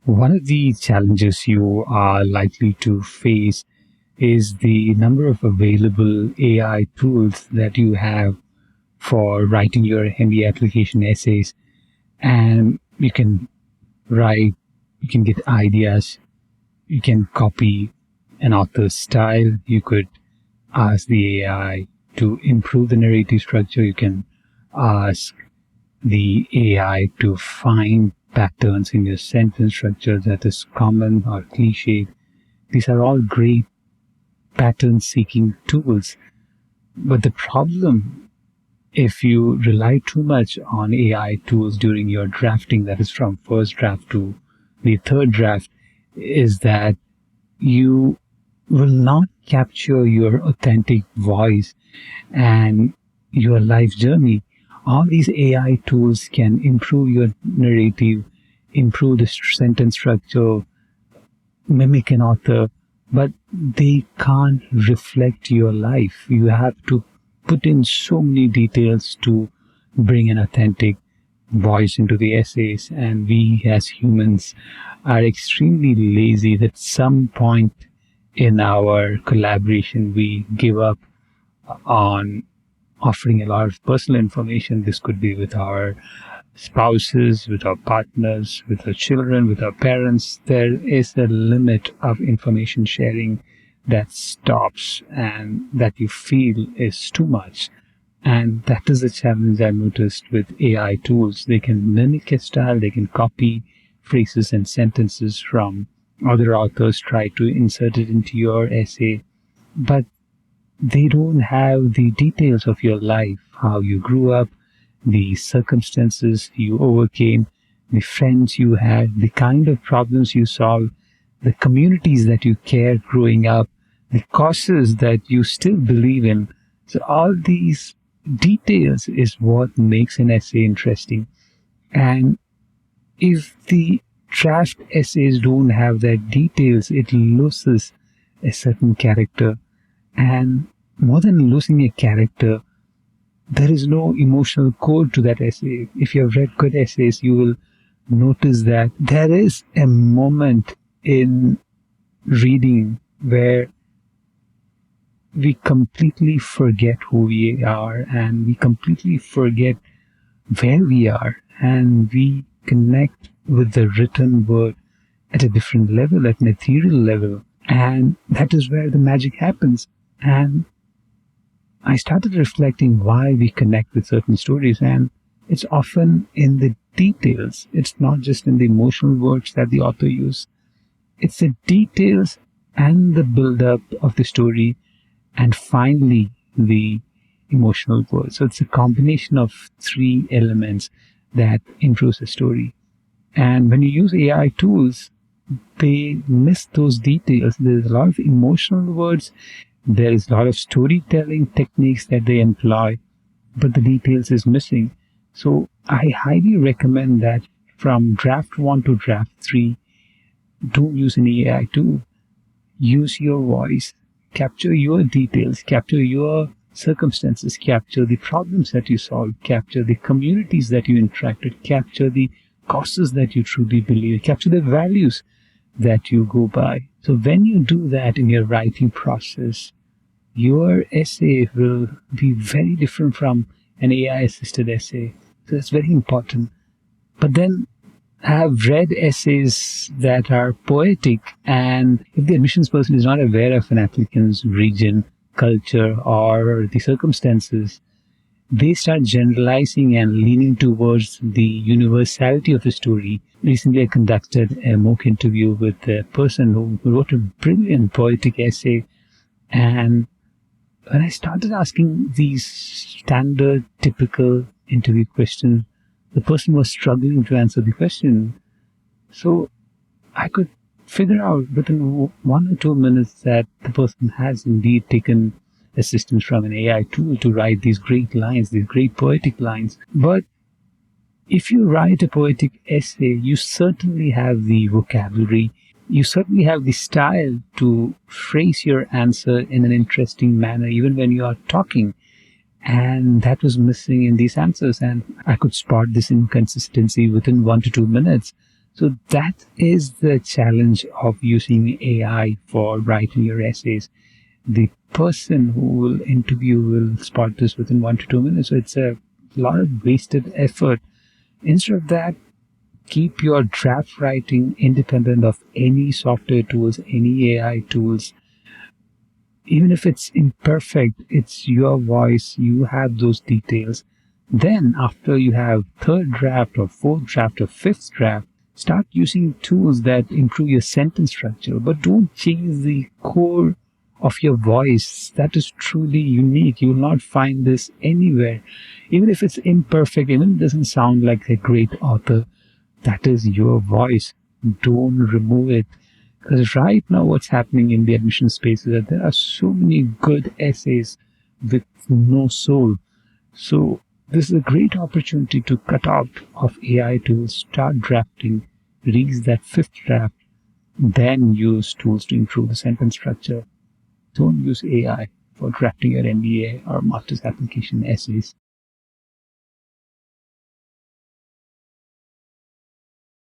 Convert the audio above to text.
One of the challenges you are likely to face is the number of available AI tools that you have for writing your MBA application essays. And you can write, you can get ideas, you can copy an author's style, you could ask the AI to improve the narrative structure, you can ask the AI to find patterns in your sentence structure that is common or cliched. These are all great pattern seeking tools. But the problem, if you rely too much on AI tools during your drafting, that is from first draft to the third draft, is that you will not capture your authentic voice and your life journey. All these AI tools can improve your narrative, improve the sentence structure, mimic an author, but they can't reflect your life. You have to put in so many details to bring an authentic voice into the essays, and we as humans are extremely lazy. At some point in our collaboration, we give up on offering a lot of personal information. This could be with our spouses, with our partners, with our children, with our parents. There is a limit of information sharing that stops and that you feel is too much. And that is the challenge I noticed with AI tools. They can mimic a style, they can copy phrases and sentences from other authors, try to insert it into your essay, but they don't have the details of your life, how you grew up, the circumstances you overcame, the friends you had, the kind of problems you solved, the communities that you cared growing up, the causes that you still believe in. So all these details is what makes an essay interesting. And if the draft essays don't have that details, it loses a certain character. And more than losing a character, there is no emotional core to that essay. If you have read good essays, you will notice that there is a moment in reading where we completely forget who we are and we completely forget where we are, and we connect with the written word at a different level, at an ethereal level. And that is where the magic happens. And I started reflecting why we connect with certain stories, and it's often in the details. It's not just in the emotional words that the author used. It's the details and the build-up of the story, and finally the emotional words. So it's a combination of three elements that improves the story. And when you use AI tools, they miss those details. There's a lot of emotional words. There is a lot of storytelling techniques that they employ, but the details is missing. So I highly recommend that from draft 1 to draft 3, don't use an AI tool. Use your voice, capture your details, capture your circumstances, capture the problems that you solved, capture the communities that you interacted, capture the causes that you truly believe, capture the values that you go by. So when you do that in your writing process, your essay will be very different from an AI assisted essay. So that's very important. But then I have read essays that are poetic, and if the admissions person is not aware of an applicant's region, culture, or the circumstances, they start generalizing and leaning towards the universality of the story. Recently, I conducted a mock interview with a person who wrote a brilliant poetic essay. And when I started asking these standard, typical interview questions, the person was struggling to answer the question. So I could figure out within 1 or 2 minutes that the person has indeed taken assistance from an AI tool to write these great lines, these great poetic lines. But if you write a poetic essay, you certainly have the vocabulary, you certainly have the style to phrase your answer in an interesting manner, even when you are talking. And that was missing in these answers. And I could spot this inconsistency within 1 to 2 minutes. So that is the challenge of using AI for writing your essays. The person who will interview will spot this within 1 to 2 minutes. So it's a lot of wasted effort. Instead of that, keep your draft writing independent of any software tools, any AI tools. Even if it's imperfect, it's your voice, you have those details. Then, after you have third draft or fourth draft or fifth draft, start using tools that improve your sentence structure, but don't change the core of your voice. That is truly unique. You will not find this anywhere. Even if it's imperfect, even if it doesn't sound like a great author, that is your voice. Don't remove it. Because right now, what's happening in the admission space is that there are so many good essays with no soul. So, this is a great opportunity to cut out of AI tools, start drafting, reach that fifth draft, then use tools to improve the sentence structure. Don't use AI for drafting your MBA or master's application essays.